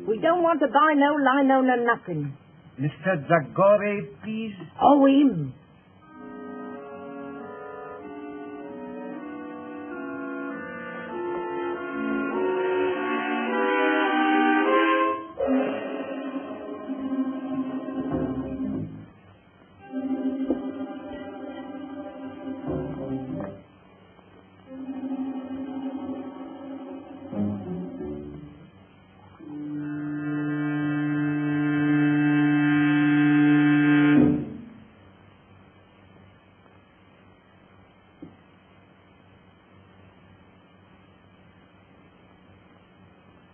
We don't want to buy no lino, no nothing. Mr. Zagore, please. Oh, him.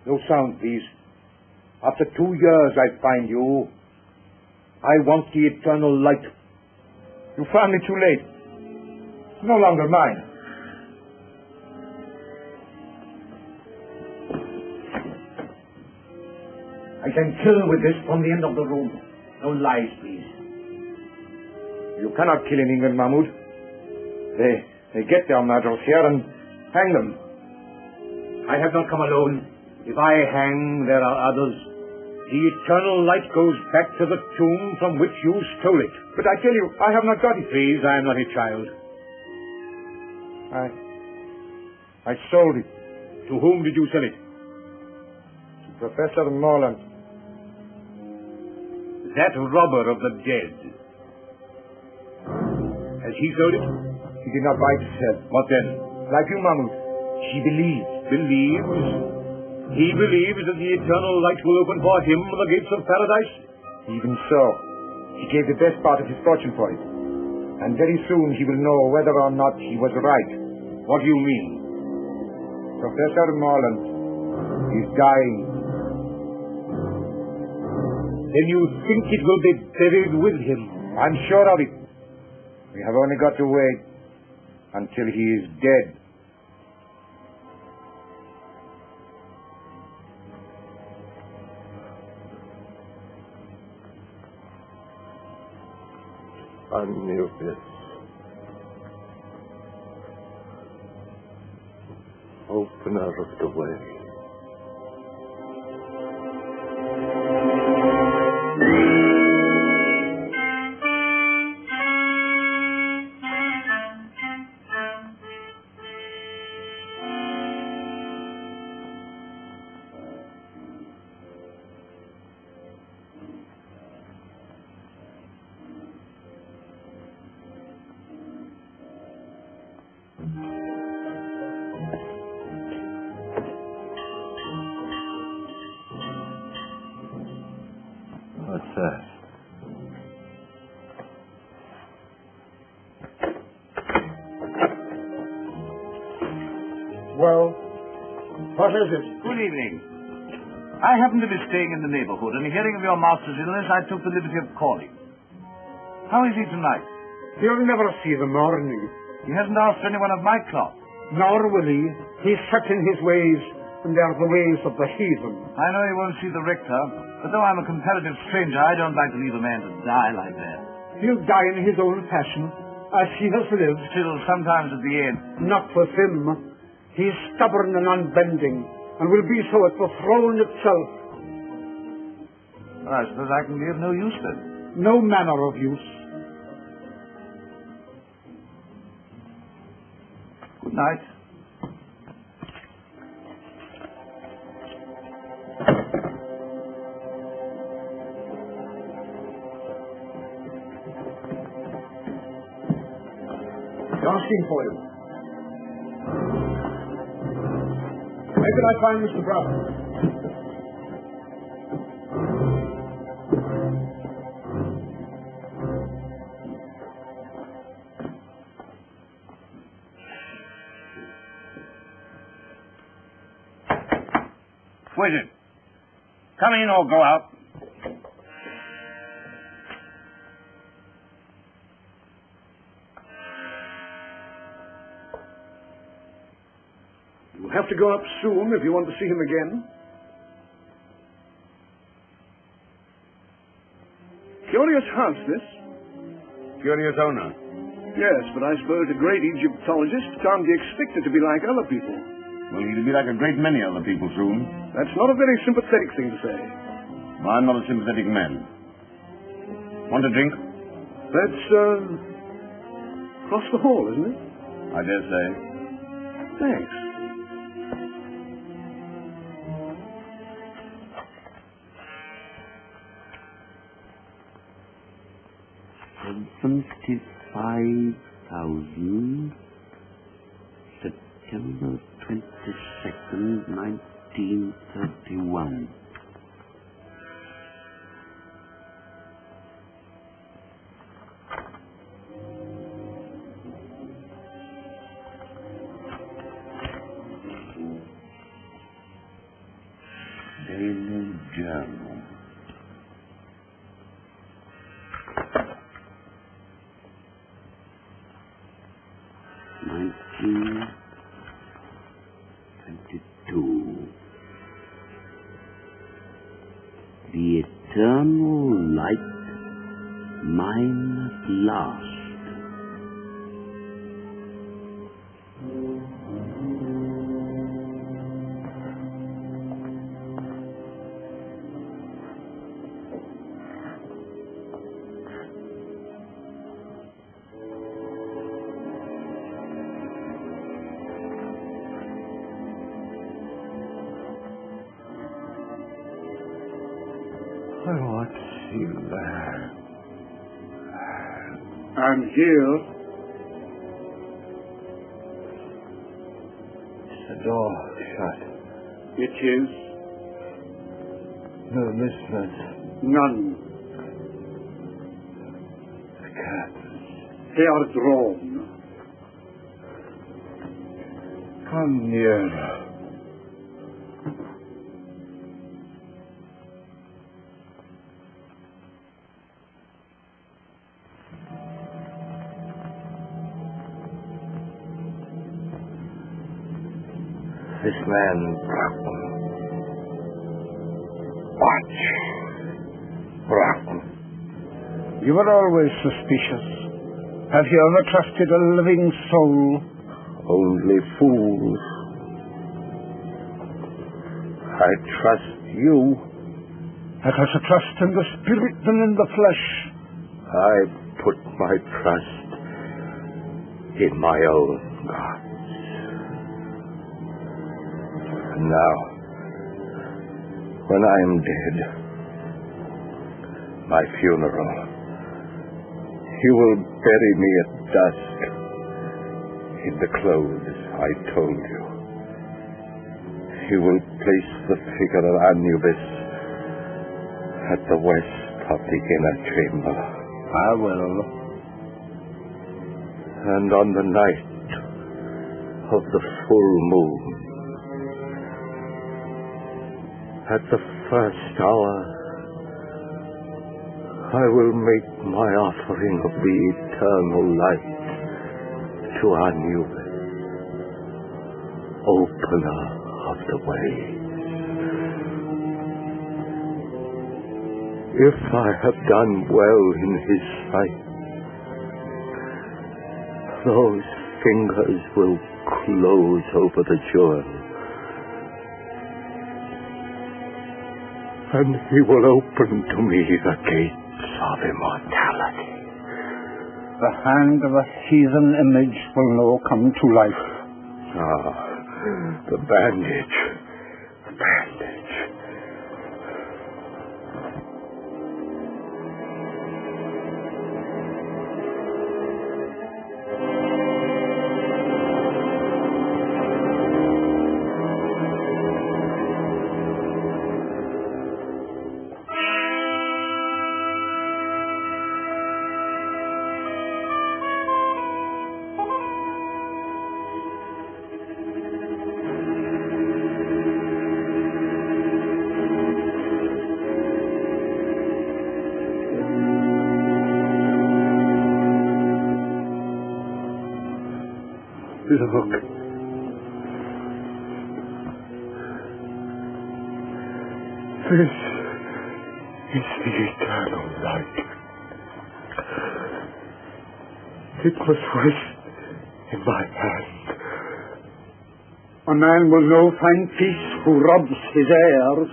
No sound, please. After 2 years I find you. I want the eternal light. You found me too late. It's no longer mine. I can kill with this from the end of the room. No lies, please. You cannot kill in England, Mahmoud. They get their murderers here and hang them. I have not come alone. If I hang, there are others. The eternal light goes back to the tomb from which you stole it. But I tell you, I have not got it. Please, I am not a child. I sold it. To whom did you sell it? To Professor Morland. That robber of the dead. Has he sold it? He did not buy it to sell. What then? Like you, Mahmoud. She believes. Believes? He believes that the eternal light will open for him the gates of paradise? Even so. He gave the best part of his fortune for it. And very soon he will know whether or not he was right. What do you mean? Professor Morland is dying. Then you think it will be buried with him? I'm sure of it. We have only got to wait until he is dead. I knew this. Opener of the way. What's that? Well, what is it? Good evening. I happen to be staying in the neighborhood, and hearing of your master's illness, I took the liberty of calling. How is he tonight? You'll never see the morning. He hasn't asked anyone of my cloth. Nor will he. He's set in his ways, and they're the ways of the heathen. I know he won't see the rector, but though I'm a comparative stranger, I don't like to leave a man to die like that. He'll die in his own fashion, as he has lived. Still, sometimes at the end. Not with him. He's stubborn and unbending, and will be so at the throne itself. Well, I suppose I can be of no use then. No manner of use. Good night. Asking for you. Where could I find Mr. Brown? Who is it? Come in or go out. You'll have to go up soon if you want to see him again. Curious house, this. Curious owner. Yes, but I suppose a great Egyptologist can't be expected to be like other people. Well, he'll be like a great many other people soon. That's not a very sympathetic thing to say. I'm not a sympathetic man. Want a drink? That's, across the hall, isn't it? I dare say. Thanks. $75,000, September 22nd, 1931. Daily Journal. The eternal light, mine at last. What's there? And here, The door shut. it is No listeners. none. The curtains. They are drawn. Come nearer. This man, watch. Broughton. You were always suspicious. Have you ever trusted a living soul? Only fools. I trust you. Let us trust in the spirit than in the flesh. I put my trust in my own God. And now, when I am dead, my funeral, he will bury me at dusk in the clothes I told you. He will place the figure of Anubis at the west of the inner chamber. I will. And on the night of the full moon, at the first hour, I will make my offering of the eternal light to Anubis, opener of the ways. If I have done well in his sight, those fingers will close over the jewel, and he will open to me the gates of immortality. The hand of a heathen image will now come to life. Ah, the bandage. The bandage. Look. This is the eternal light. It was rest in my hand. A man will know find peace who robs his heirs.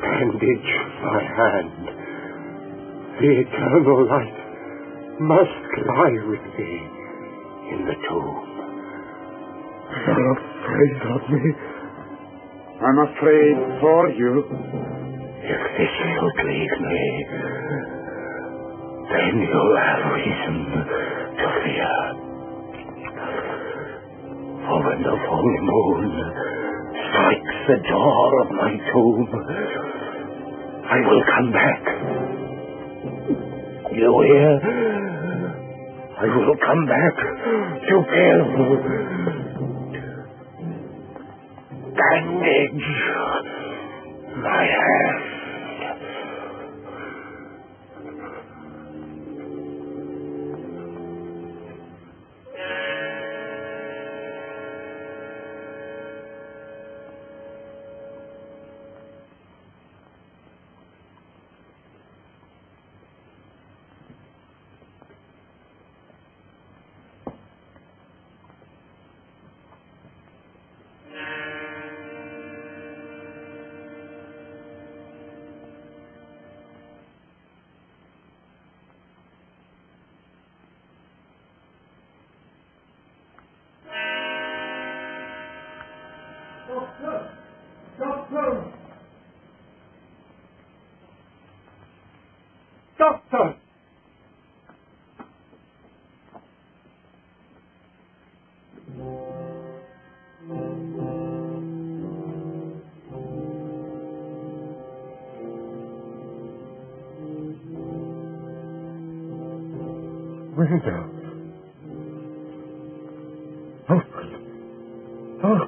Bandage my hand. The eternal light must lie with me in the tomb. You're afraid of me? I'm afraid for you. If this should leave me, then you'll have reason to fear. For when the full moon strikes the door of my tomb, I will come back. You hear? I will come back to kill. Bandage my hand. Doctor! Window. Open. Oh.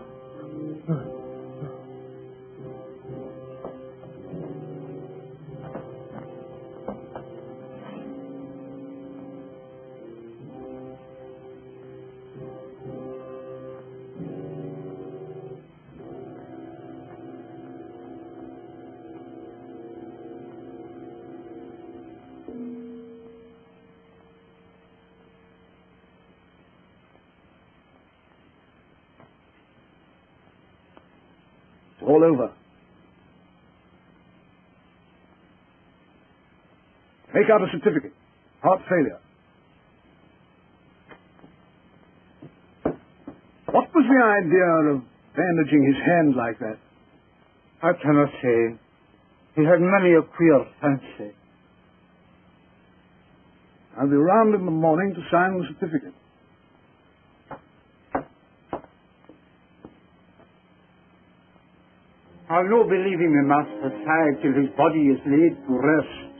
All over. Make out a certificate. Heart failure. What was the idea of bandaging his hand like that? I cannot say. He had many a queer fancy. I'll be round in the morning to sign the certificate. I'll no believe him a master side till his body is laid to rest.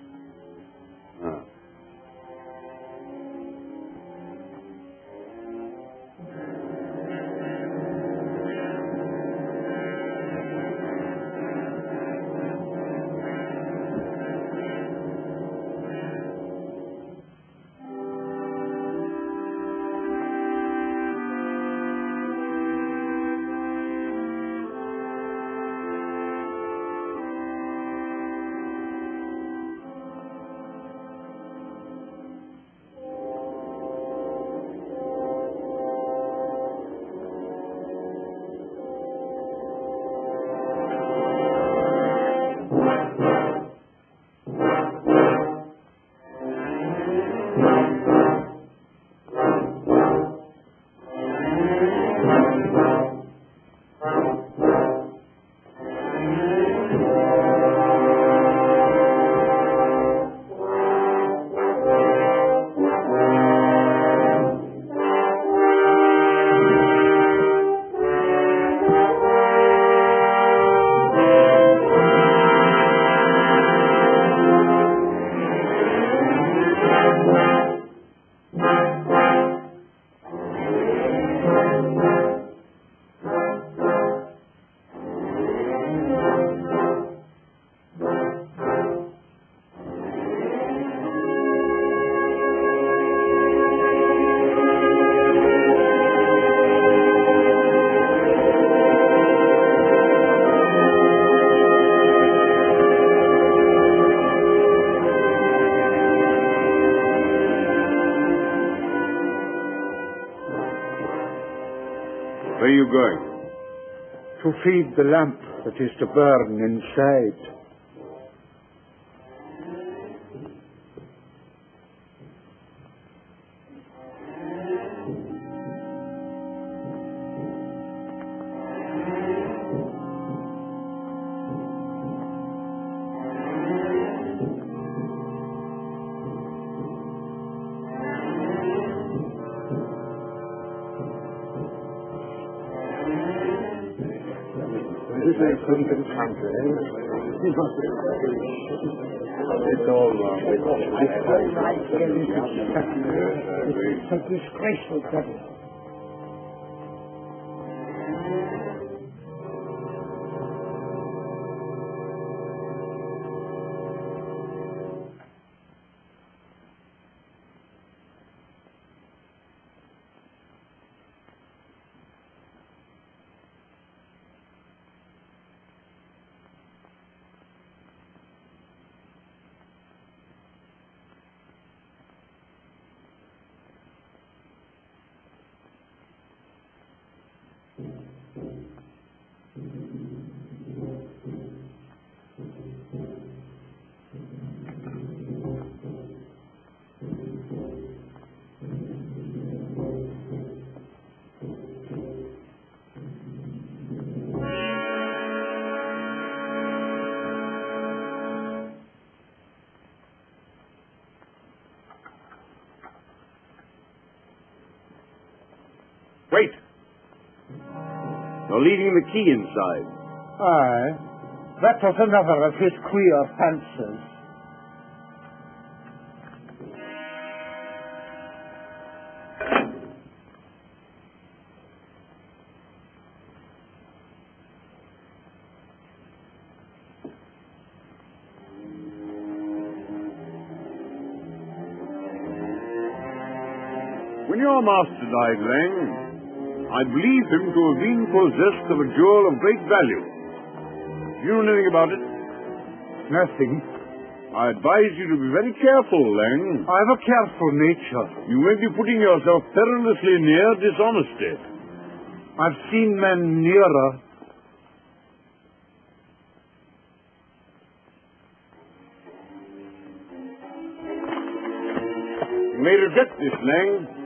going? To feed the lamp that is to burn inside. It's all wrong. It's a disgraceful devil. Wait! You're leaving the key inside. Aye. That was another of his queer fancies. When your master died, Lang, I believe him to have been possessed of a jewel of great value. Do you know anything about it? Nothing. I advise you to be very careful, Lang. I have a careful nature. You may be putting yourself perilously near dishonesty. I've seen men nearer. You may regret this, Lang.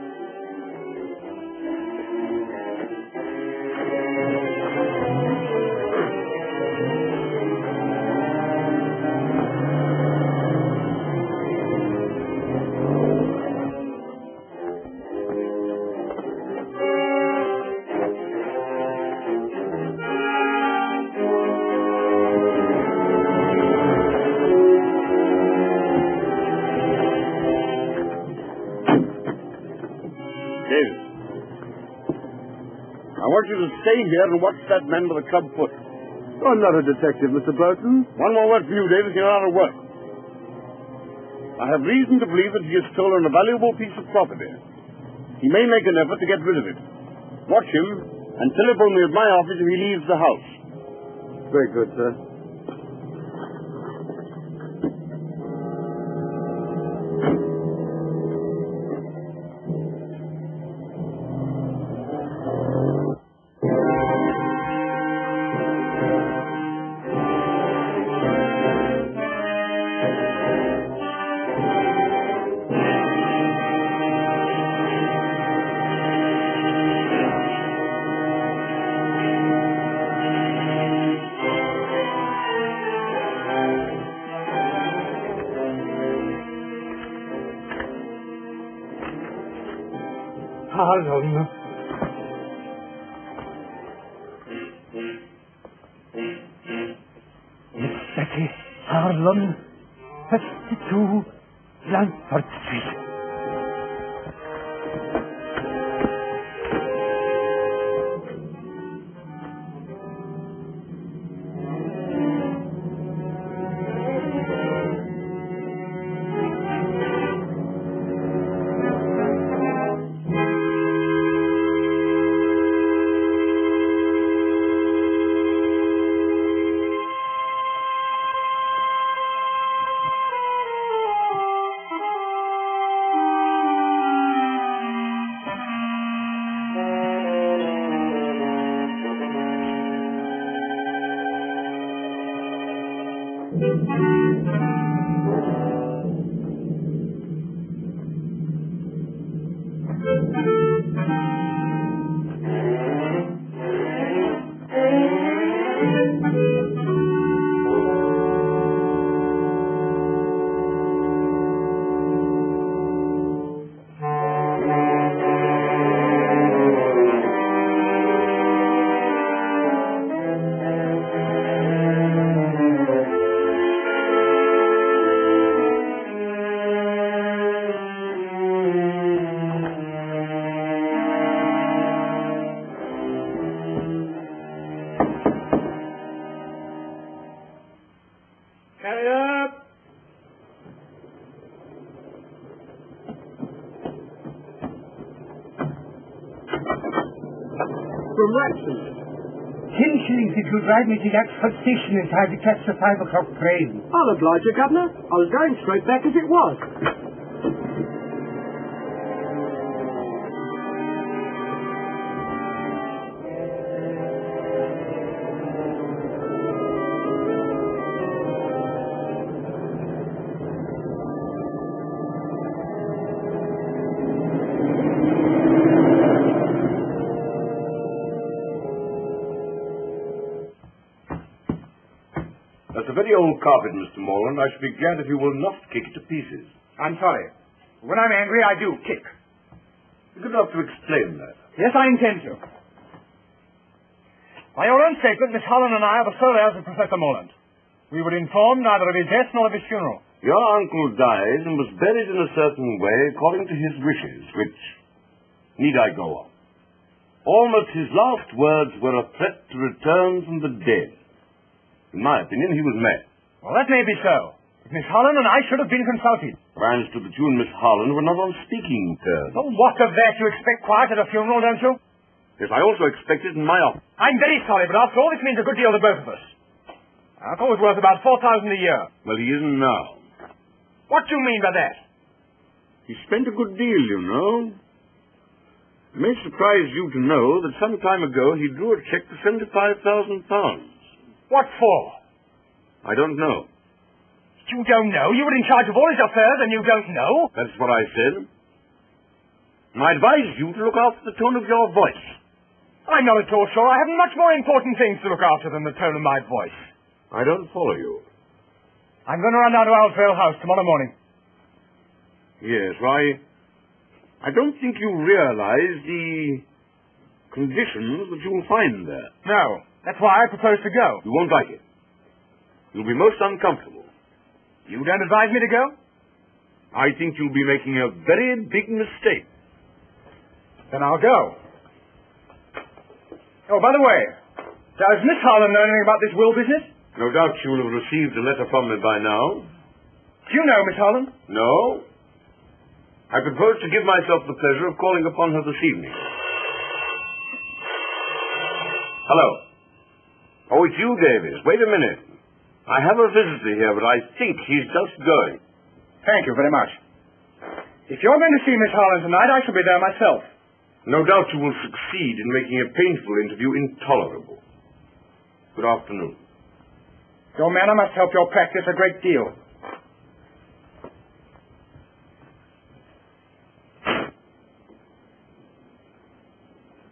I want you to stay here and watch that man with the club foot. I'm not a detective, Mr. Burton. One more word for you, Davis, you're out of work. I have reason to believe that he has stolen a valuable piece of property. He may make an effort to get rid of it. Watch him and telephone me at my office if he leaves the house. Very good, sir. Harlan. Miss Betty Harlan, 52 Langford Street. From Watson. 10 shillings if you drive me to Yaxford Station in time to catch the 5 o'clock train. I'll oblige you, Governor. I was going straight back as it was. That's a very old carpet, Mr. Morland. I should be glad if you will not kick it to pieces. I'm sorry. When I'm angry, I do kick. You're good enough to explain that. Yes, I intend to. By your own statement, Miss Holland and I are the sole heirs of Professor Morland. We were informed neither of his death nor of his funeral. Your uncle died and was buried in a certain way according to his wishes, which... Need I go on? Almost his last words were a threat to return from the dead. In my opinion, he was mad. Well, that may be so. But Miss Holland and I should have been consulted. I understood that you and Miss Holland were not on speaking terms. Well, what of that? You expect quiet at a funeral, don't you? Yes, I also expect it in my office. I'm very sorry, but after all, this means a good deal to both of us. Our uncle was worth about $4,000 a year. Well, he isn't now. What do you mean by that? He spent a good deal, you know. It may surprise you to know that some time ago he drew a cheque for £75,000. What for? I don't know. You don't know? You were in charge of all his affairs and you don't know? That's what I said. And I advise you to look after the tone of your voice. I'm not at all sure. I have much more important things to look after than the tone of my voice. I don't follow you. I'm going to run down to Alvale House tomorrow morning. Yes, why, I don't think you realize the conditions that you will find there. No. That's why I propose to go. You won't like it. You'll be most uncomfortable. You don't advise me to go? I think you'll be making a very big mistake. Then I'll go. Oh, by the way, does Miss Holland know anything about this will business? No doubt she will have received a letter from me by now. Do you know Miss Holland? No. I propose to give myself the pleasure of calling upon her this evening. Hello. Oh, it's you, Davis. Wait a minute. I have a visitor here, but I think he's just going. Thank you very much. If you're going to see Miss Holland tonight, I shall be there myself. No doubt you will succeed in making a painful interview intolerable. Good afternoon. Your manner must help your practice a great deal.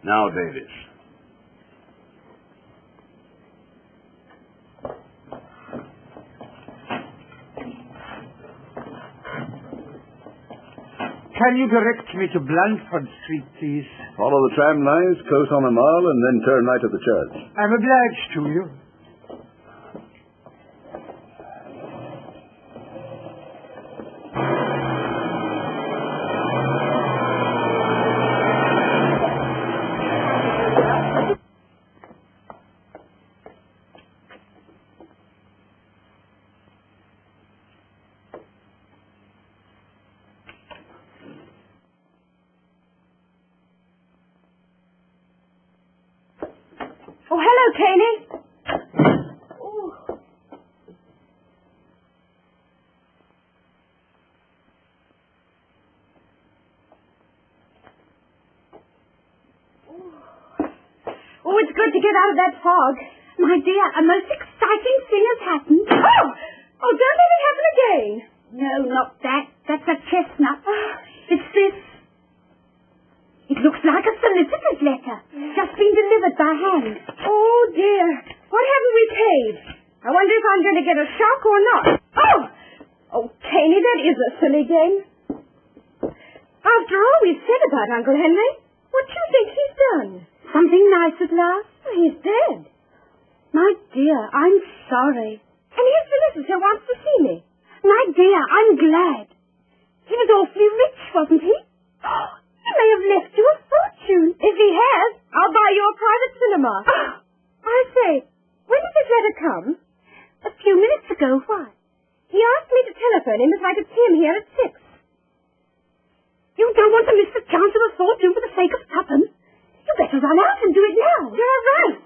Now, Davis. Can you direct me to Blandford Street, please? Follow the tram lines, close on a mile, and then turn right at the church. I'm obliged to you. Oh, hello, Caney. Oh, it's good to get out of that fog. My dear, a most exciting thing has happened. Oh! going to get a shock or not? Oh! Oh, Caney, that is a silly game. After all we've said about Uncle Henry, what do you think he's done? Something nice at last? He's dead. My dear, I'm sorry. And here's the solicitor wants to see me. My dear, I'm glad. He was awfully rich, wasn't he? Oh, he may have left you a fortune. If he has, I'll buy you a private cinema. Oh. I say, when did this letter come? A few minutes ago. Why? He asked me to telephone him if I could see him here at 6. You don't want to miss the chance of a fortune for the sake of tuppence. You better run out and do it now. You're right.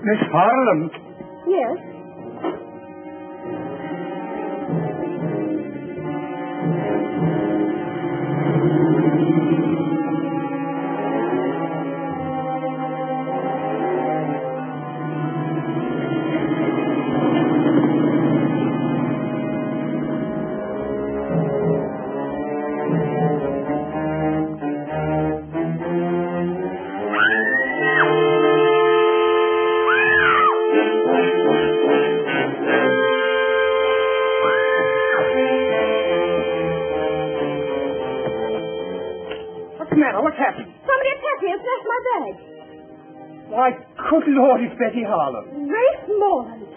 Miss Harlan. Yes? What's the matter? What's happened? Somebody attacked me and snatched my bag. Why, good Lord, it's Betty Harlan. Rafe Morland.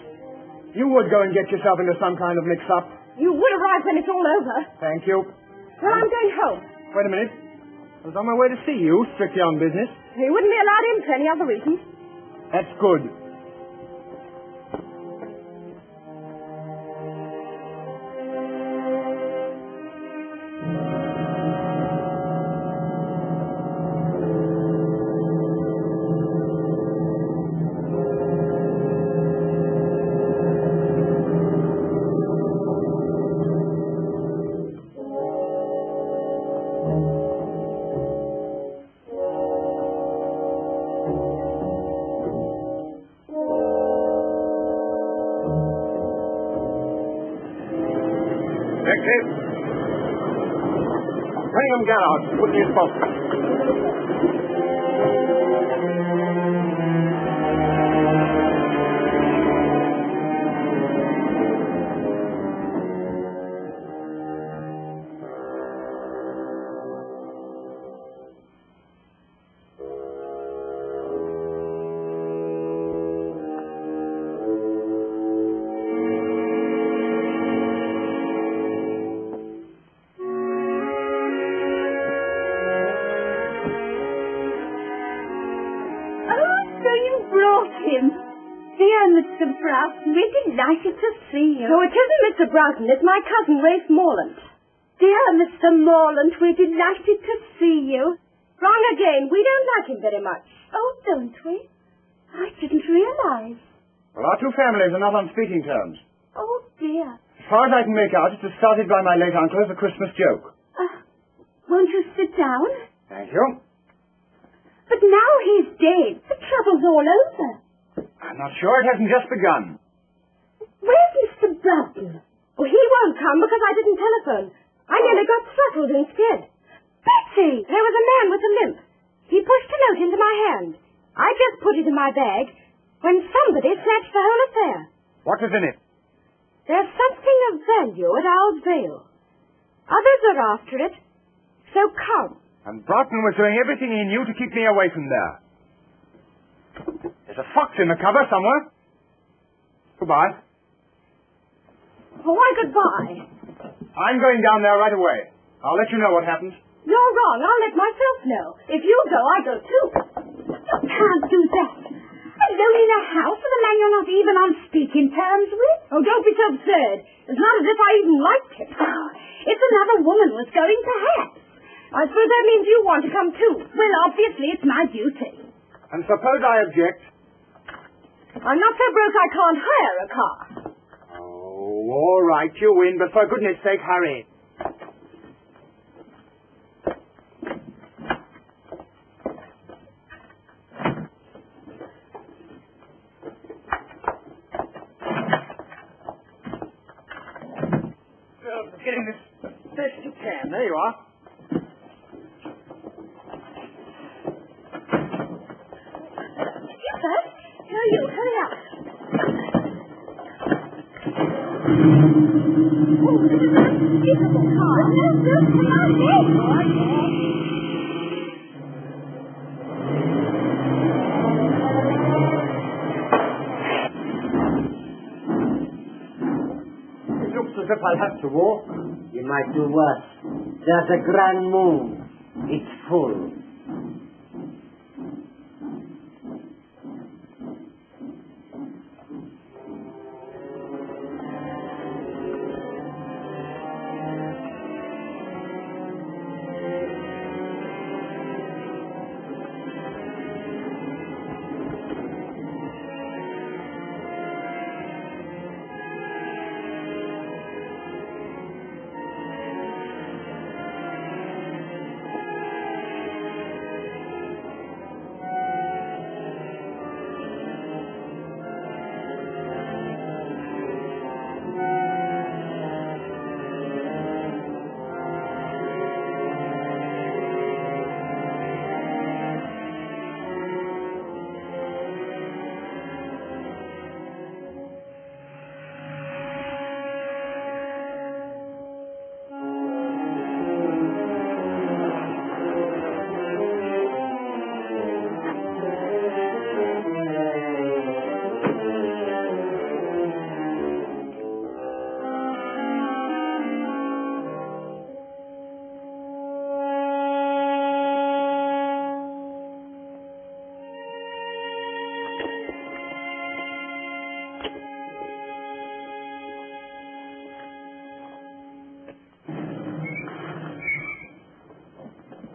You would go and get yourself into some kind of mix-up. You will arrive when it's all over. Thank you. Well, I'm going home. Wait a minute. I was on my way to see you, strictly on business. You wouldn't be allowed in for any other reason. That's good. Detective! Bring him gallows. Put in his post. Dear Mr. Broughton, we're delighted to see you. No, it isn't Mr. Broughton. It's my cousin, Rafe Morland. Dear Mr. Morland, we're delighted to see you. Wrong again. We don't like him very much. Oh, don't we? I didn't realize. Well, our two families are not on speaking terms. Oh, dear. As far as I can make out, it was started by my late uncle as a Christmas joke. Won't you sit down? Thank you. But now he's dead. The trouble's all over. I'm not sure. It hasn't just begun. Where's Mr. Broughton? Oh, he won't come because I didn't telephone. I nearly got throttled instead. Betsy! There was a man with a limp. He pushed a note into my hand. I just put it in my bag when somebody snatched the whole affair. What was in it? There's something of value at Owl's Vale. Others are after it. So come. And Broughton was doing everything he knew to keep me away from there. There's a fox in the cover somewhere. Goodbye. Oh, why goodbye? I'm going down there right away. I'll let you know what happens. You're wrong. I'll let myself know. If you go, I go too. You can't do that. Alone in a house with a man you're not even on speaking terms with. Oh, don't be so absurd. It's not as if I even liked him. Oh, if another woman was going, perhaps. I suppose that means you want to come too. Well, obviously it's my duty. And suppose I object? I'm not so broke I can't hire a car. Oh, all right, you win, but for goodness sake, hurry. Getting this best you can. There you are. You first. No, you. Hurry up. Oh, this is a beautiful car. Come on, yes. It looks as if I'll have to walk. You might do worse. There's a grand moon. It's full.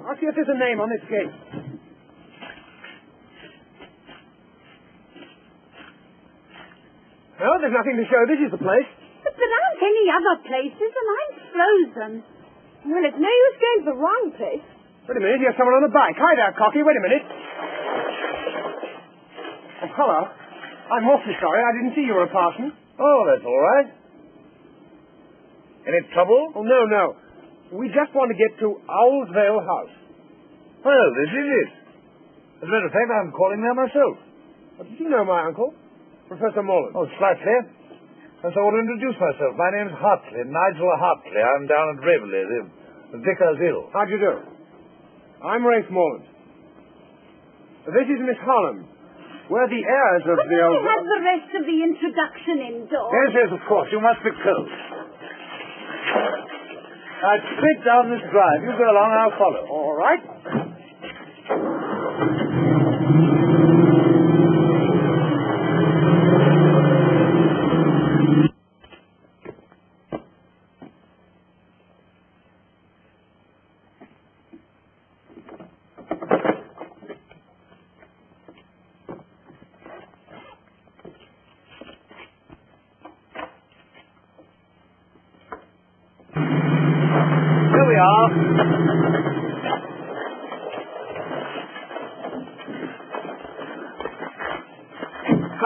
I'll see if there's a name on this gate. No, there's nothing to show. This is the place. But there aren't any other places, and I'm frozen. Well, it's no use going to the wrong place. Wait a minute, here's someone on a bike. Hi there, Cocky. Wait a minute. Oh, hello. I'm awfully sorry. I didn't see you were a parson. Oh, that's all right. Any trouble? Oh, no. We just want to get to Owl's Vale House. Well, this is it. As a matter of fact, I'm calling there myself. Did you know my uncle, Professor Mullen? Oh, slightly. And so I will introduce myself. My name's Hartley, Nigel Hartley. I'm down at Raveley, the vicar's ill. How do you do? I'm Rafe Mullen. This is Miss Holland. We're the heirs of the Couldn't old... we have the rest of the introduction indoors? Yes, of course. You must be cold. Straight down this drive. You go along, I'll follow. All right.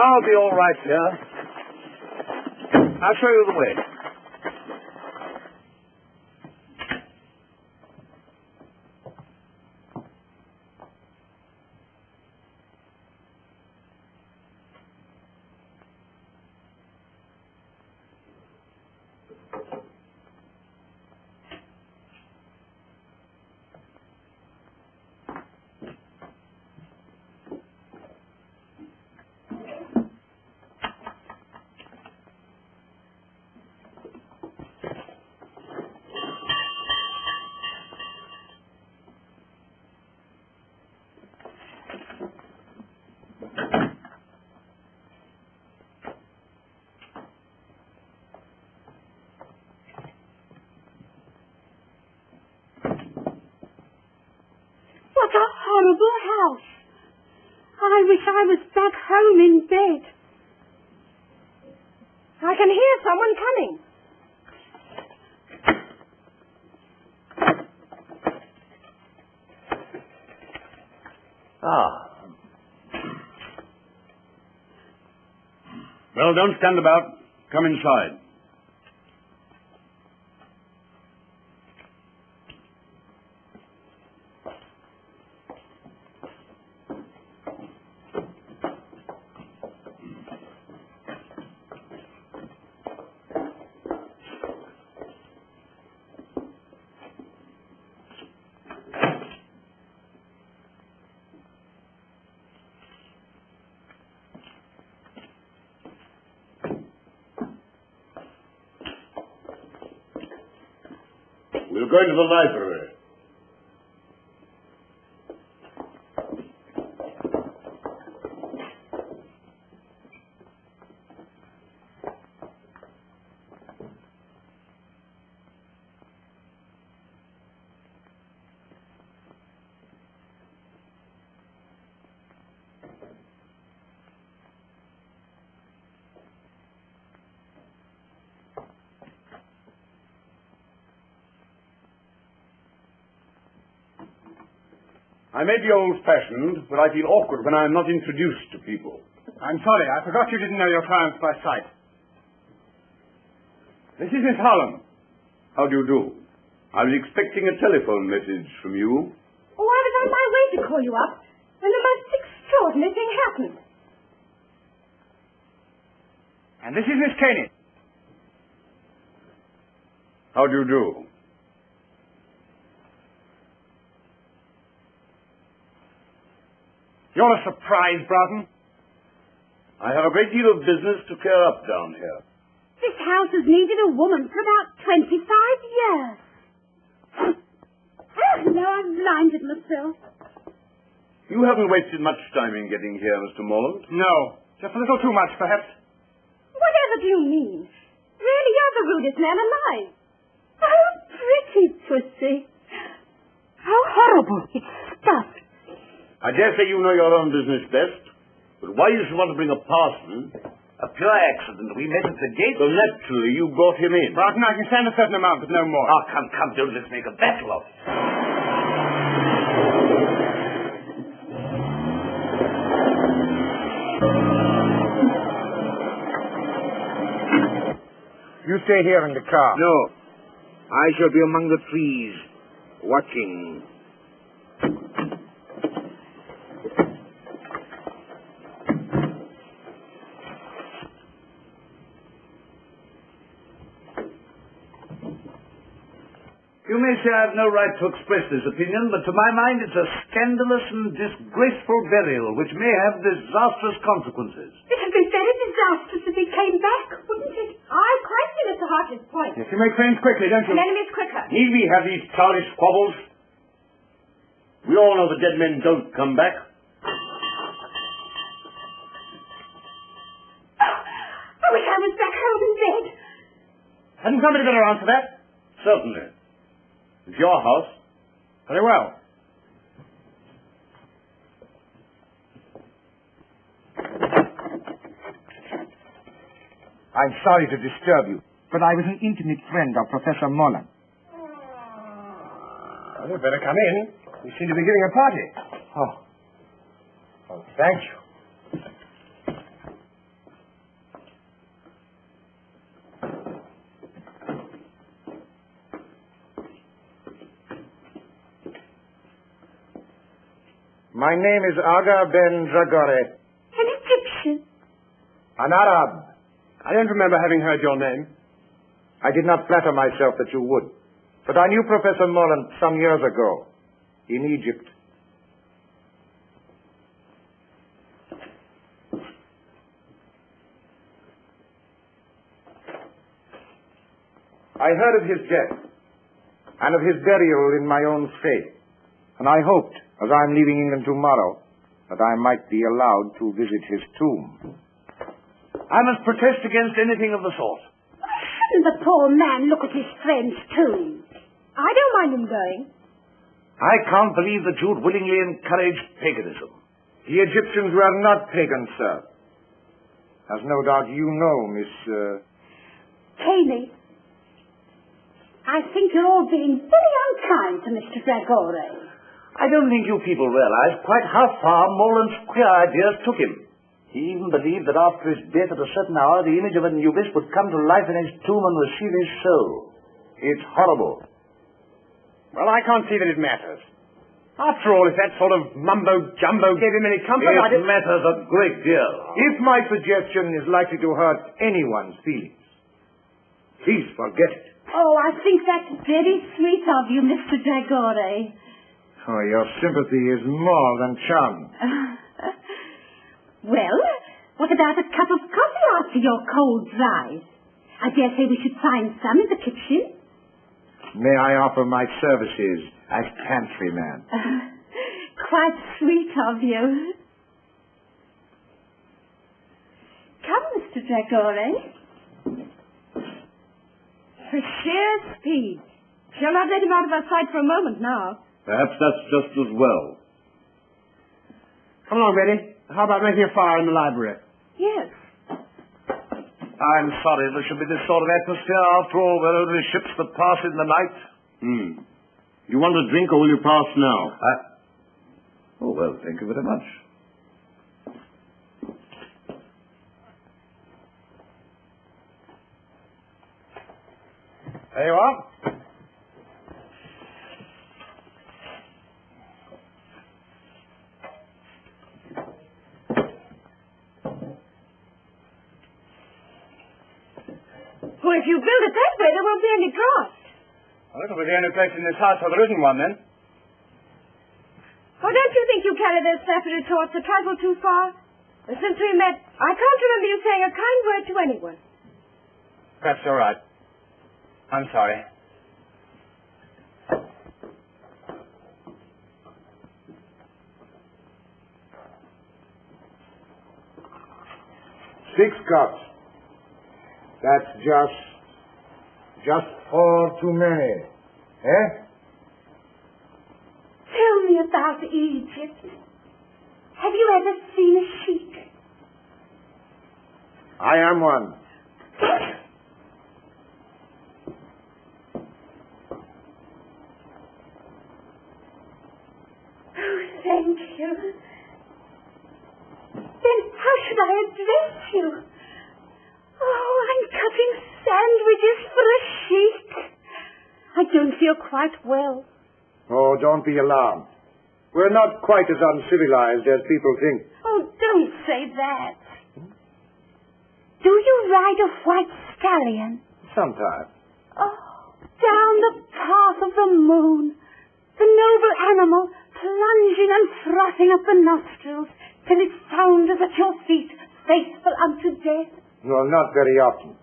I'll be all right here. I'll show you the way. What a horrible house. I wish I was back home in bed. I can hear someone coming. Well, don't stand about. Come inside. We'll go into the library. I may be old-fashioned, but I feel awkward when I'm not introduced to people. I'm sorry, I forgot you didn't know your clients by sight. This is Miss Holland. How do you do? I was expecting a telephone message from you. Oh, I was on my way to call you up, and the most extraordinary thing happened. And this is Miss Caney. How do you do? You're a surprise, Broughton. I have a great deal of business to clear up down here. This house has needed a woman for about 25 years. Oh, no, I've blinded myself. You haven't wasted much time in getting here, Mr. Morland. No, just a little too much, perhaps. Whatever do you mean? Really, you're the rudest man alive. Oh, pretty pussy. How horrible. It's stuffed. I dare say you know your own business best, but why you should want to bring a parson? A pure accident. We met at the gate. So naturally you brought him in. Broughton, I can stand a certain amount, but no more. Oh, come, don't let's make a battle of it. You stay here in the car. No, I shall be among the trees, watching. You may say I have no right to express this opinion, but to my mind it's a scandalous and disgraceful burial which may have disastrous consequences. It would be very disastrous if he came back, wouldn't it? I quite see Mr. Hartley's point. Yes, you make friends quickly, don't you? An enemy's quicker. Need we have these childish squabbles? We all know the dead men don't come back. I wish I was back home in bed. Hadn't somebody better answer that? Certainly. It's your house. Very well. I'm sorry to disturb you, but I was an intimate friend of Professor Mullen. Well, you'd better come in. We seem to be giving a party. Oh, thank you. My name is Aga ben Dragore. An Egyptian. An Arab. I don't remember having heard your name. I did not flatter myself that you would. But I knew Professor Morland some years ago, in Egypt. I heard of his death, and of his burial in my own faith, and I hoped, as I'm leaving England tomorrow, that I might be allowed to visit his tomb. I must protest against anything of the sort. Shouldn't the poor man look at his friend's tomb? I don't mind him going. I can't believe that you'd willingly encourage paganism. The Egyptians were not pagans, sir. As no doubt you know, Miss... Caney, I think you're all being very unkind to Mr. Dragore. I don't think you people realize quite how far Morland's queer ideas took him. He even believed that after his death at a certain hour, the image of Anubis would come to life in his tomb and receive his soul. It's horrible. Well, I can't see that it matters. After all, if that sort of mumbo-jumbo gave him any comfort, It matters a great deal. If my suggestion is likely to hurt anyone's feelings, please forget it. Oh, I think that's very sweet of you, Mr. Dragore. Oh, your sympathy is more than charming. Well, what about a cup of coffee after your cold dries? I dare say we should find some in the kitchen. May I offer my services as pantryman? Quite sweet of you. Come, Mr. Dragore. For sheer speed. Shall not let him out of our sight for a moment now. Perhaps that's just as well. Come along, Betty. How about making a fire in the library? Yes. I'm sorry there should be this sort of atmosphere. After all, we're only ships that pass in the night. You want a drink or will you pass now? Oh, well, thank you very much. There you are. Well, if you build it that way, there won't be any draught. Well, it'll be the only place in this house where there isn't one, then. Oh, don't you think you carry those snappy retorts a trifle too far? Since we met, I can't remember you saying a kind word to anyone. Perhaps you're right. I'm sorry. Six cups. That's just 4 too many. Eh? Tell me about Egypt. Have you ever seen a sheik? I am one. Oh, thank you. Then how should I address you? Oh, I'm cutting sandwiches for a sheik. I don't feel quite well. Oh, don't be alarmed. We're not quite as uncivilized as people think. Oh, don't say that. Do you ride a white stallion? Sometimes. Oh, down the path of the moon, the noble animal plunging and frothing up the nostrils till it soundeth at your feet, faithful unto death. Well, not very often.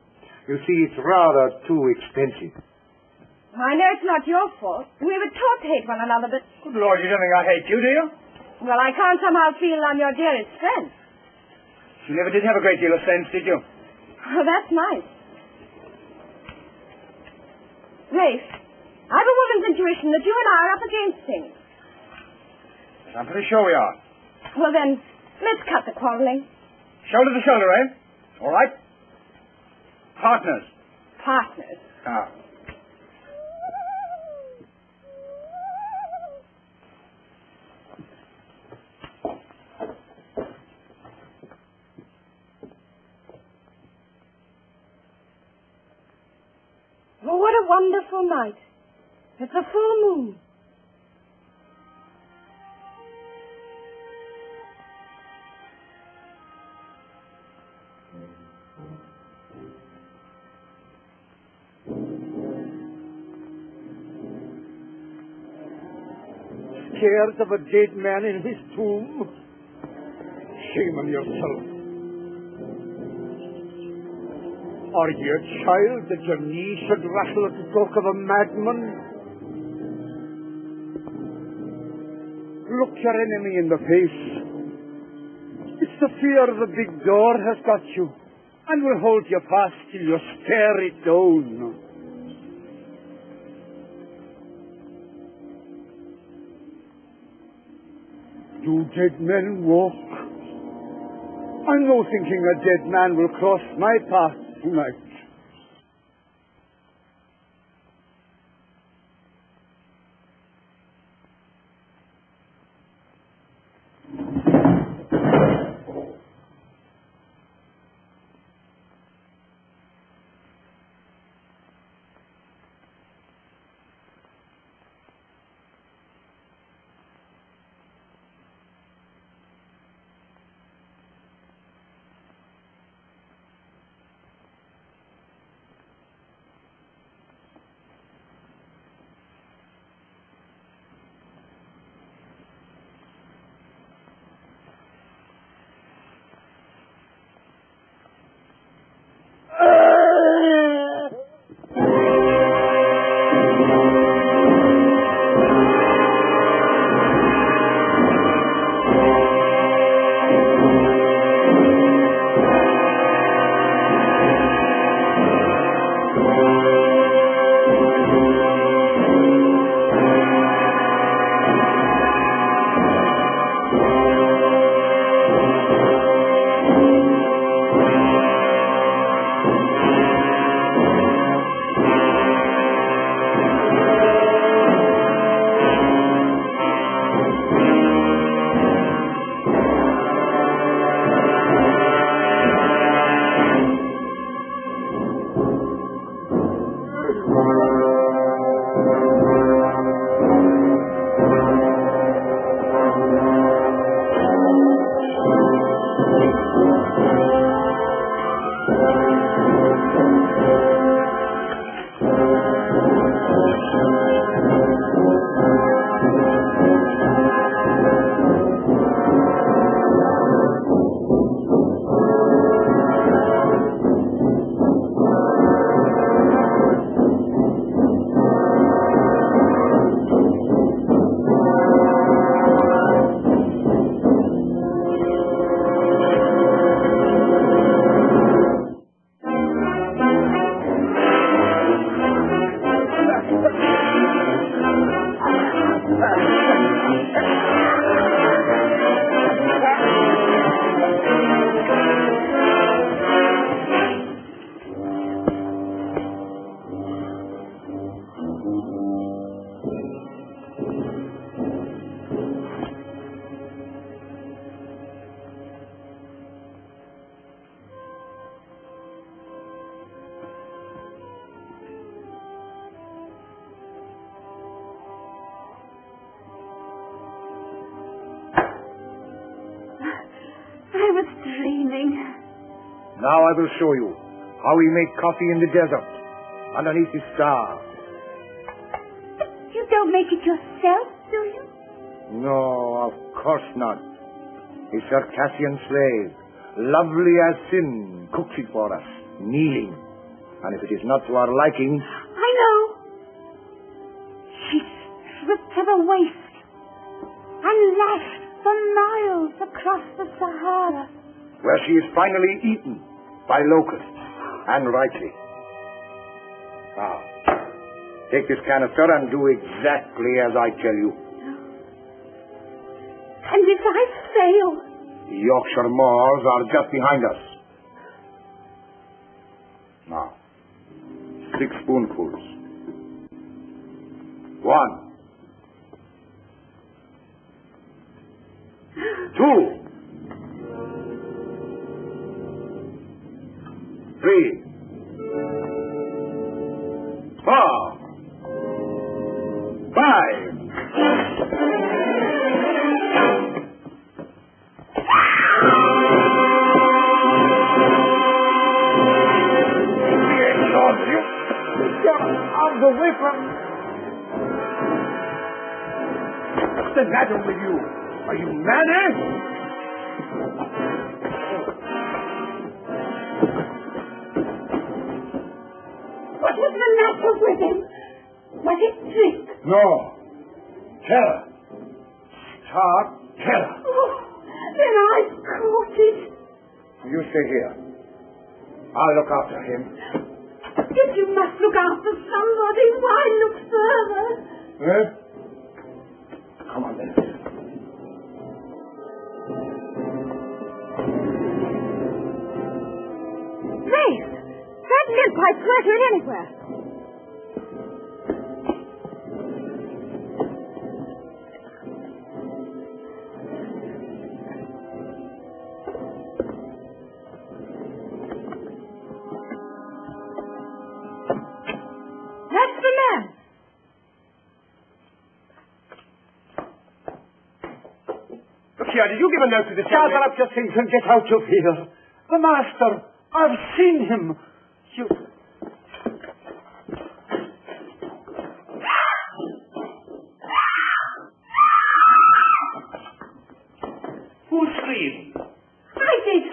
You see, it's rather too expensive. I know it's not your fault. We were taught to hate one another, but... Good Lord, you don't think I hate you, do you? Well, I can't somehow feel I'm your dearest friend. You never did have a great deal of sense, did you? Oh, that's nice. Rafe, I've a woman's intuition that you and I are up against things. I'm pretty sure we are. Well, then, let's cut the quarreling. Shoulder to shoulder, eh? All right. Partners. Partners. Ah. Oh, what a wonderful night. It's a full moon. Scared of a dead man in his tomb? Shame on yourself. Are ye a child that your knees should rattle at the talk of a madman? Look your enemy in the face. It's the fear of the big door has got you, and will hold you fast till you stare it down. Do dead men walk? I'm no thinking a dead man will cross my path tonight. Now I will show you how we make coffee in the desert, underneath the stars. You don't make it yourself, do you? No, of course not. A Circassian slave, lovely as sin, cooks it for us, kneeling. And if it is not to our liking... I know. She's stripped to the waist and lashed for miles across the Sahara. Where she is finally eaten by locusts, and rightly. Now, take this canister and do exactly as I tell you. And if I fail? The Yorkshire Moors are just behind us. Now, 6 spoonfuls. 1. 2. 3. 4. 5. arms away from... What's the matter with you? Are you mad, eh? What was the matter with him? Was it drink? No. Terror. Stark terror. Oh, then I caught it. You stay here. I'll look after him. If you must look after somebody, why look further? Eh? Come on, then. Rafe, that limp I swear it anywhere. That's the man. Look here, did you give a note to this young Gather up your things and get out of here. The master, I've seen him. You... Who screamed? I did.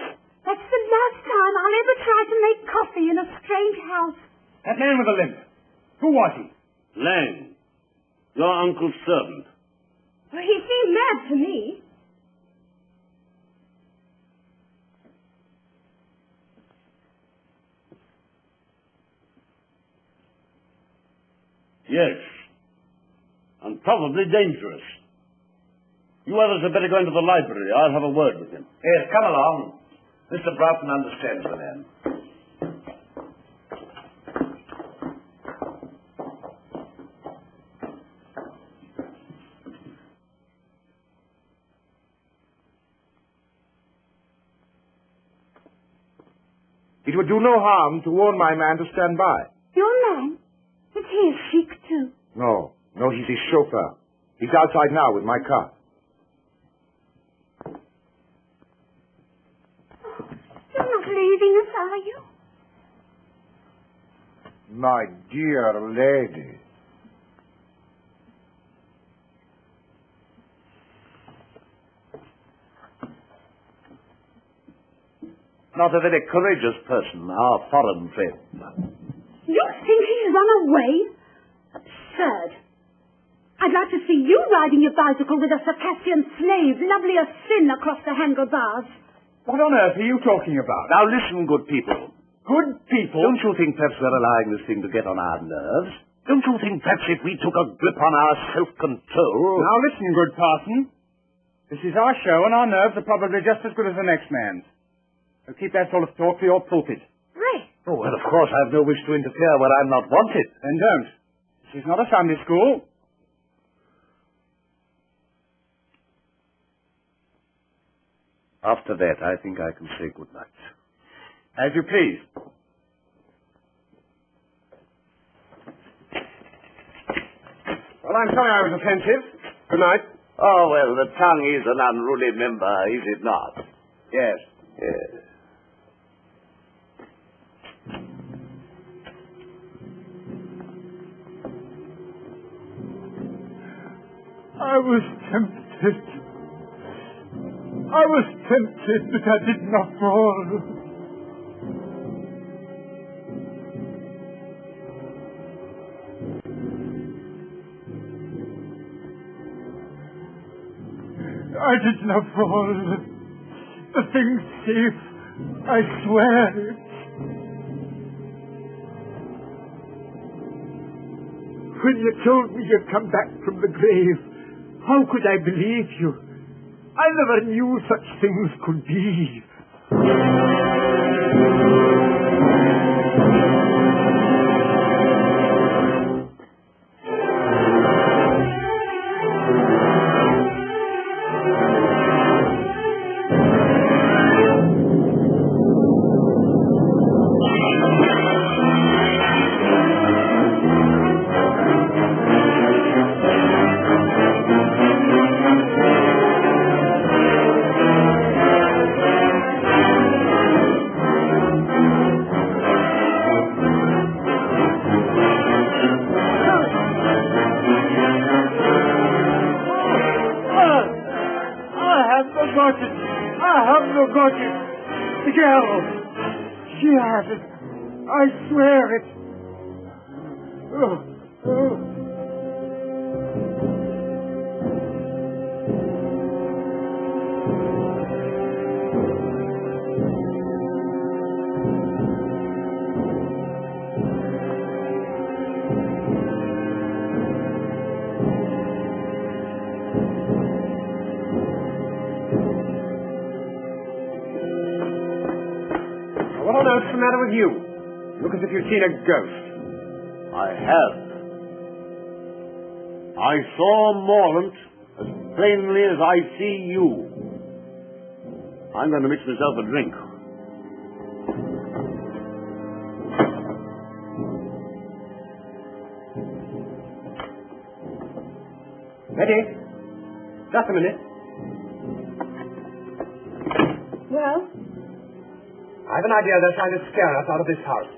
That's the last time I'll ever try to make coffee in a strange house. That man with the limp. Who was he? Lang, your uncle's servant. Well, he seemed mad to me. Yes. And probably dangerous. You others had better go into the library. I'll have a word with him. Yes, come along. Mr. Broughton understands the man. It would do no harm to warn my man to stand by. Your man? Is he a sheik too? No, he's his chauffeur. He's outside now with my car. You're not leaving us, are you? My dear lady. Not a very courageous person, our foreign friend. You think he's run away? Absurd. I'd like to see you riding your bicycle with a Circassian slave, lovely as sin, across the handlebars. What on earth are you talking about? Now listen, good people. Good people? Don't you think perhaps we're allowing this thing to get on our nerves? Don't you think perhaps if we took a grip on our self-control... Now listen, good parson. This is our show, and our nerves are probably just as good as the next man's. So keep that sort of talk for your pulpit. Ray. Oh, well, of course, I have no wish to interfere where I'm not wanted. Then don't. This is not a Sunday school. After that, I think I can say good night. As you please. Well, I'm sorry I was offensive. Good night. Oh, well, the tongue is an unruly member, is it not? Yes. Yes. I was tempted. But I did not fall. I did not fall. The thing's safe. I swear it. When you told me you'd come back from the grave, how could I believe you? I never knew such things could be. forgot it. The girl. She has it. I swear it. Oh, oh. What on earth's the matter with you? Look as if you'd seen a ghost. I have. I saw Morlant as plainly as I see you. I'm going to mix myself a drink. Betty, just a minute. Well? I have an idea they're trying to scare us out of this house.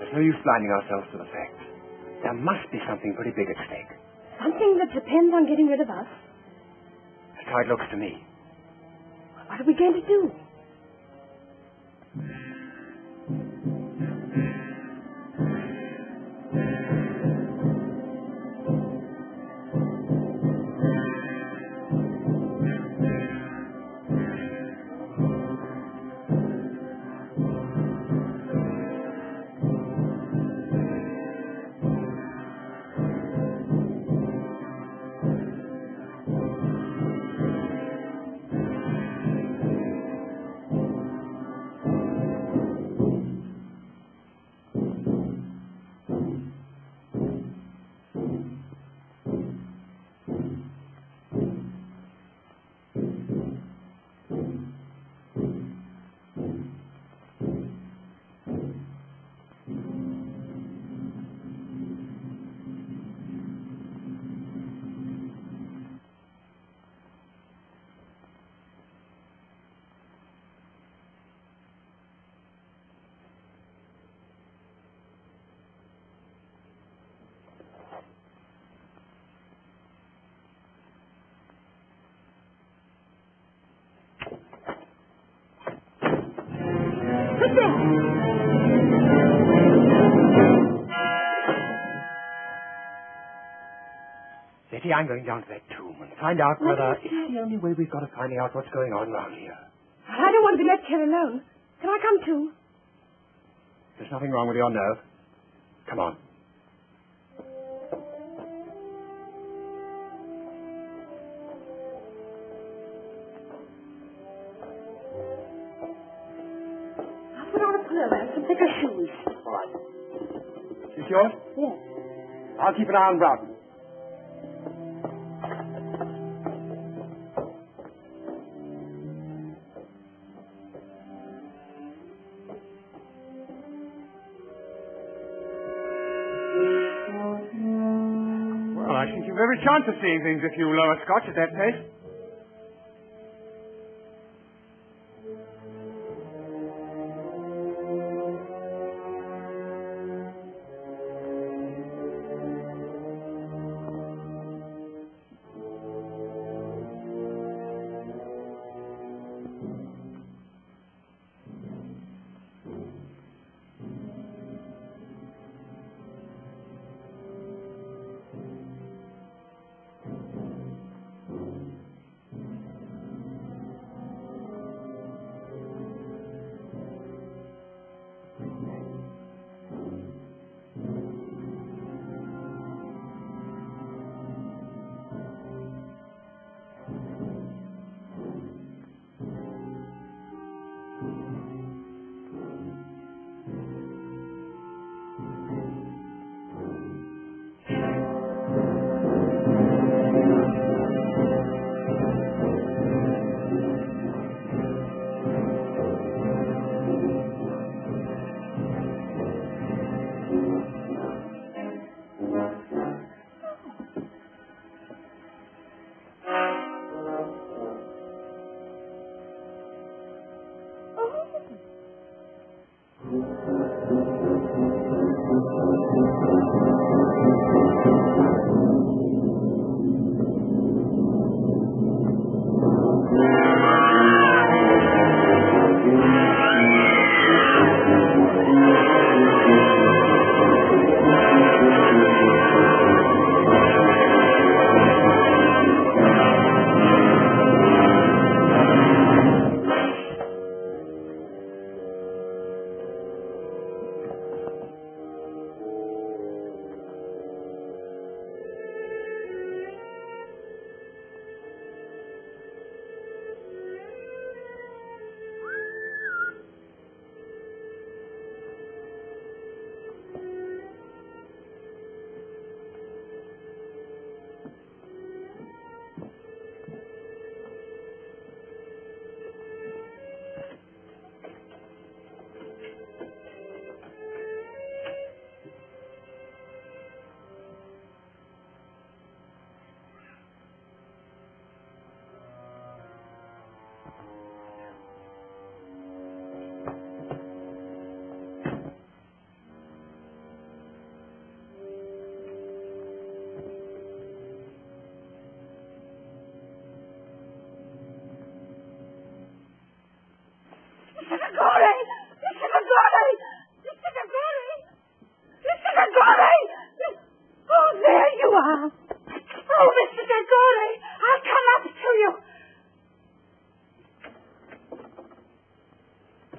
There's no use blinding ourselves to the facts. There must be something pretty big at stake. Something that depends on getting rid of us. That's how it looks to me. What are we going to do? Betty, I'm going down to that tomb and find out whether it's the only way we've got of finding out what's going on around here. I don't want to be left here alone. Can I come too? There's nothing wrong with your nerve. Come on. I'll put on a pullover and some thicker shoes. All right. Is this yours? Yes. I'll keep an eye on Broughton. Well, I think you've every chance of seeing things if you lower Scotch at that pace.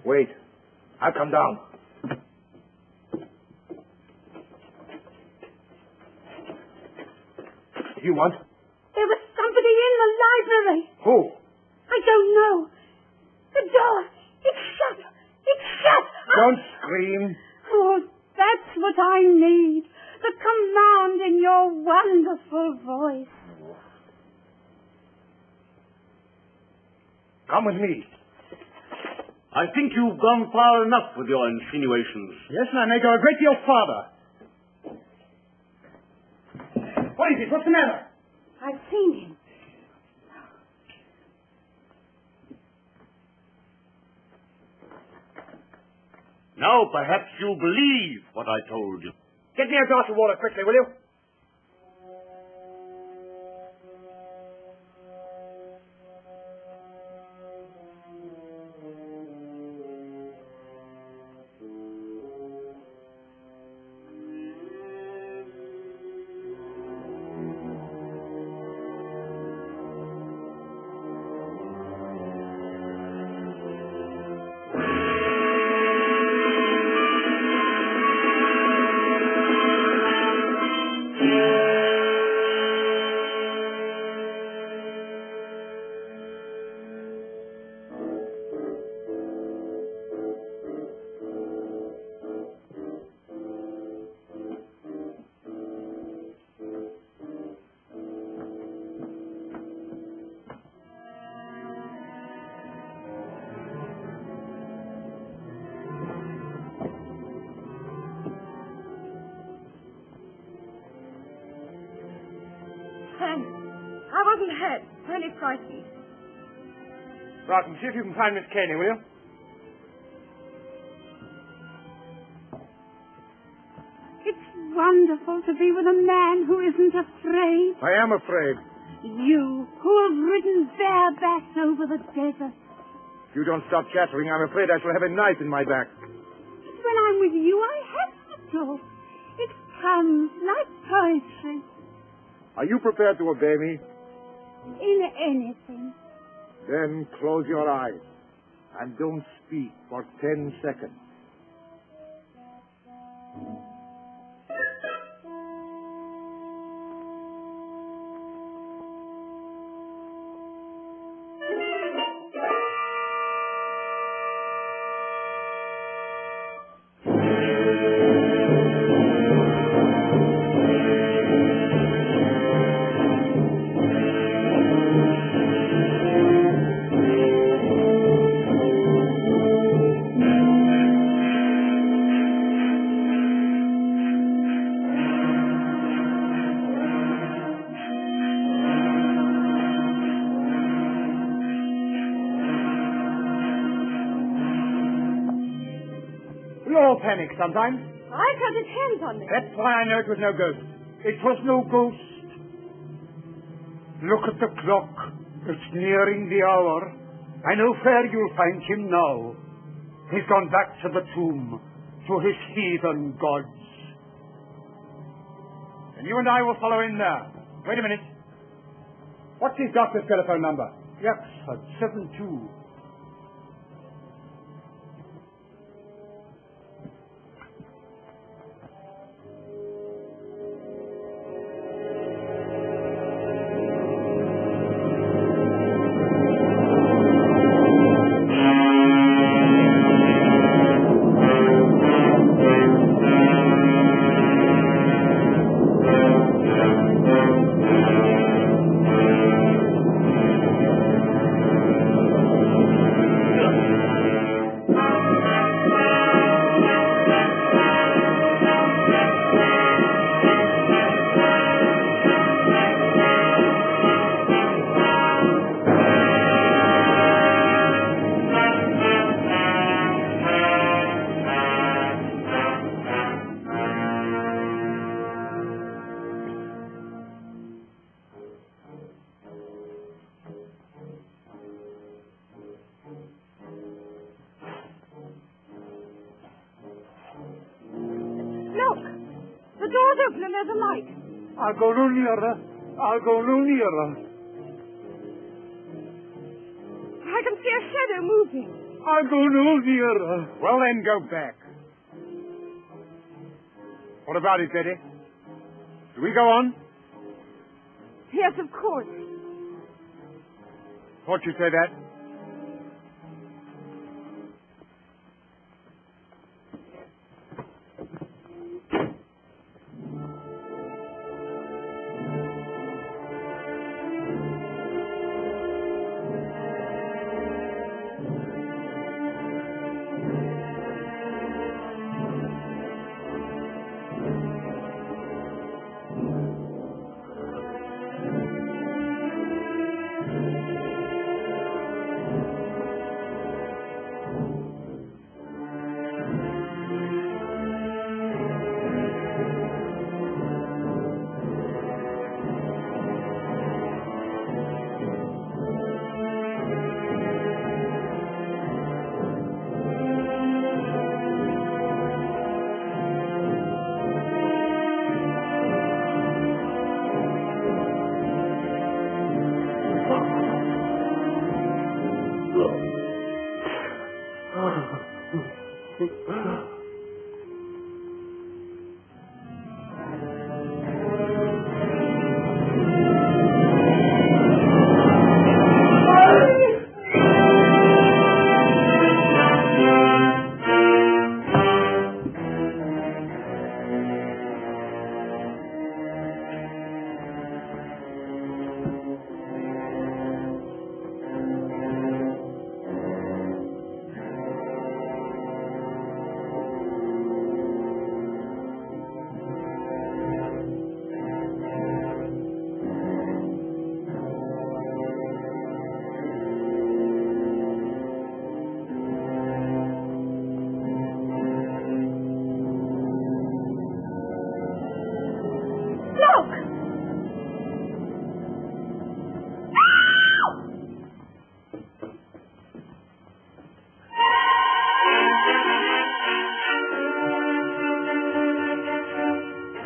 Wait. I'll come down. What do you want? There was somebody in the library. Who? I don't know. The door. It's shut. It's shut. Don't scream. Oh, that's what I need. The command in your wonderful voice. Come with me. I think you've gone far enough with your insinuations. Yes, and I may go a great deal farther. What is it? What's the matter? I've seen him. Now perhaps you believe what I told you. Get me a glass of water quickly, will you? I wasn't hurt. Only frightened. Right, see if you can find Miss Caney, will you? It's wonderful to be with a man who isn't afraid. I am afraid. You, who have ridden bareback over the desert. If you don't stop chattering, I'm afraid I shall have a knife in my back. When I'm with you, I have to talk. It comes like poetry. Are you prepared to obey me? In anything. Then close your eyes and don't speak for 10 seconds. We all panic sometimes. I felt his hands on me. That's why I know it was no ghost. It was no ghost. Look at the clock. It's nearing the hour. I know where you'll find him now. He's gone back to the tomb, to his heathen gods. And you and I will follow in there. Wait a minute. What's his doctor's telephone number? Yaxford 72. Look! The door's open and there's a light. I'll go no nearer. I'll go no nearer. I can see a shadow moving. I'm going to Vera. Well, then, go back. What about it, Betty? Do we go on? Yes, of course. Thought you'd say that.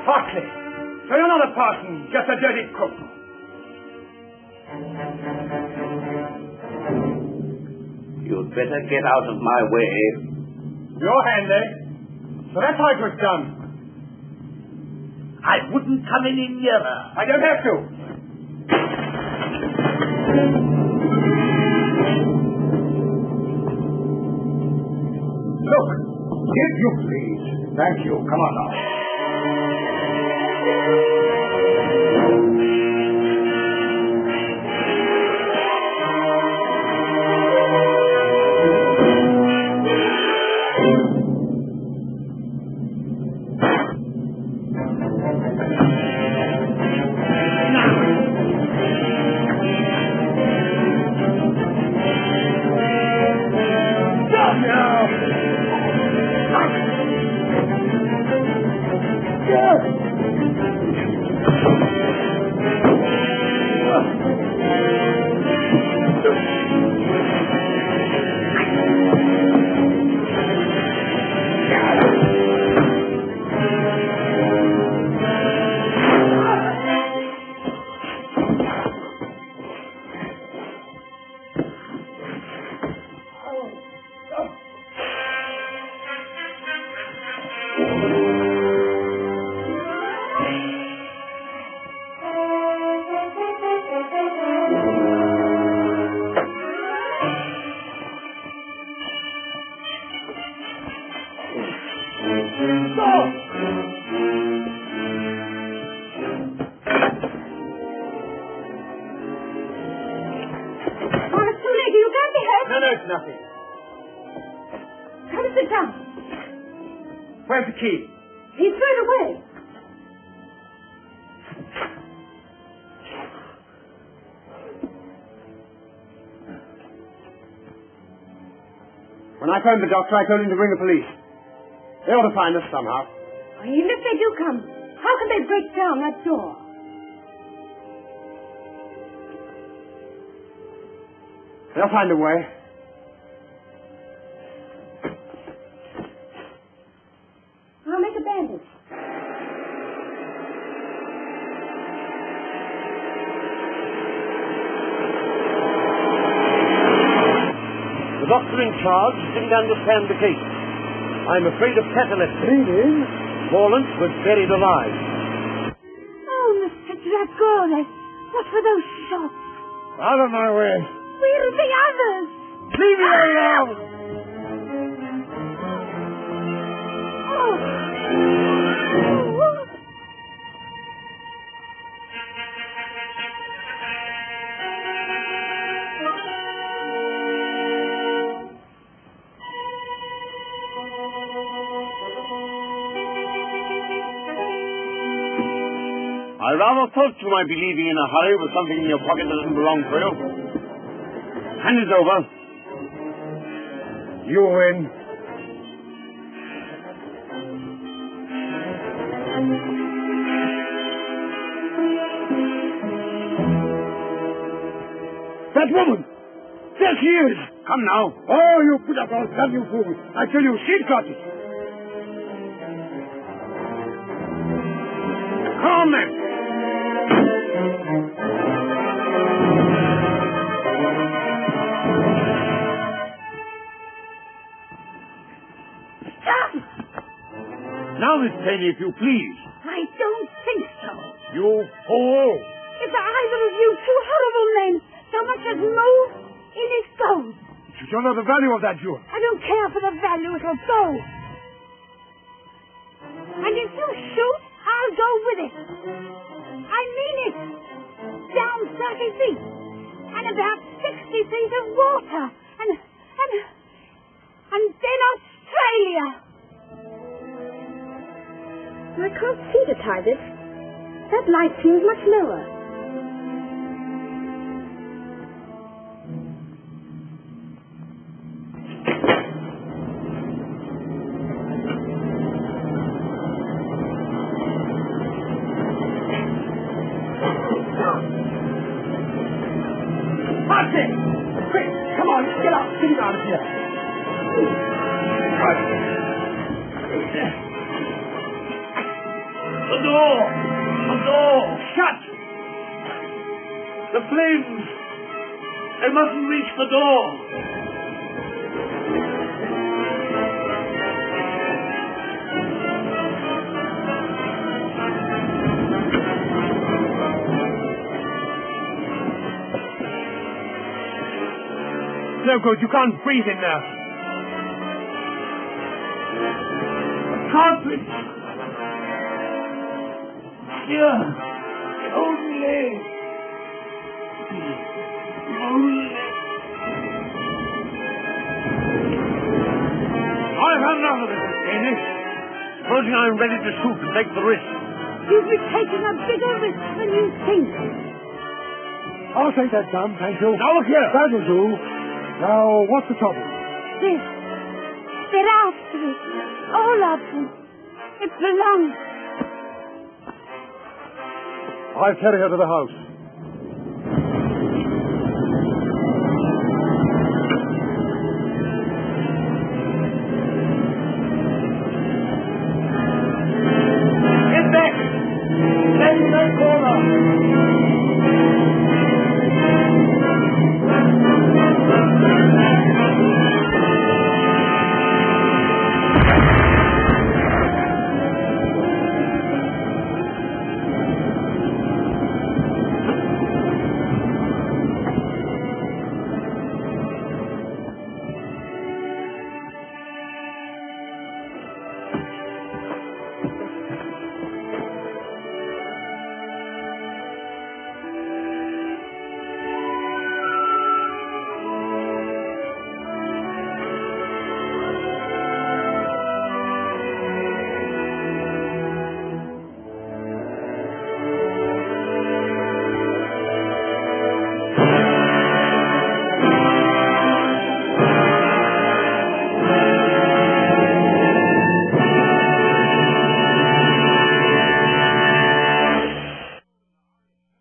Parsley. So you're not a parson, just a dirty cook. You'd better get out of my way. Your hand, eh? So that's how it was done. I wouldn't come any nearer. I don't have to. Look, if you please. Thank you. Come on now. It's nothing. Come and sit down. Where's the key? He threw it away. When I phoned the doctor, I told him to bring the police. They ought to find us somehow. Even if they do come, how can they break down that door? They'll find a way. I'll make a bandage. The doctor in charge didn't understand the case. I'm afraid of catalepsy. Meaning? Morland was buried alive. Oh, Mr. Dragone, what were those shots? Out of my way. Where are the others? Leave me alone! Oh. I rather thought you might be leaving in a hurry with something in your pocket that doesn't belong to you. Hand it over. You win. That woman! There she is! Come now. Oh, you put up all gun, you fool! I tell you, she's got it! Come on, then. Stop! Now, Miss Penny, if you please. I don't think so. You fool. If either of you two horrible men so much as move, in it goes. You don't know the value of that jewel. I don't care for the value, it'll go. And if you shoot, I'll go with it. I mean it. Down 30 feet. And about 60 feet of water. And then Australia. I can't see the target. That light seems much lower. That's it! Quick, come on, get out of here. The door! The door! Shut! The flames! They mustn't reach the door! No good, you can't breathe in there. Can't we? Here. Only. I've had enough of this, Miss Caney. Supposing I'm ready to shoot and take the risk. You'll be taking a bigger risk than you think. I'll take that gun, thank you. Now look here. That'll do. Now, what's the trouble? They're after it. All of them. It belongs. I'll carry her to the house.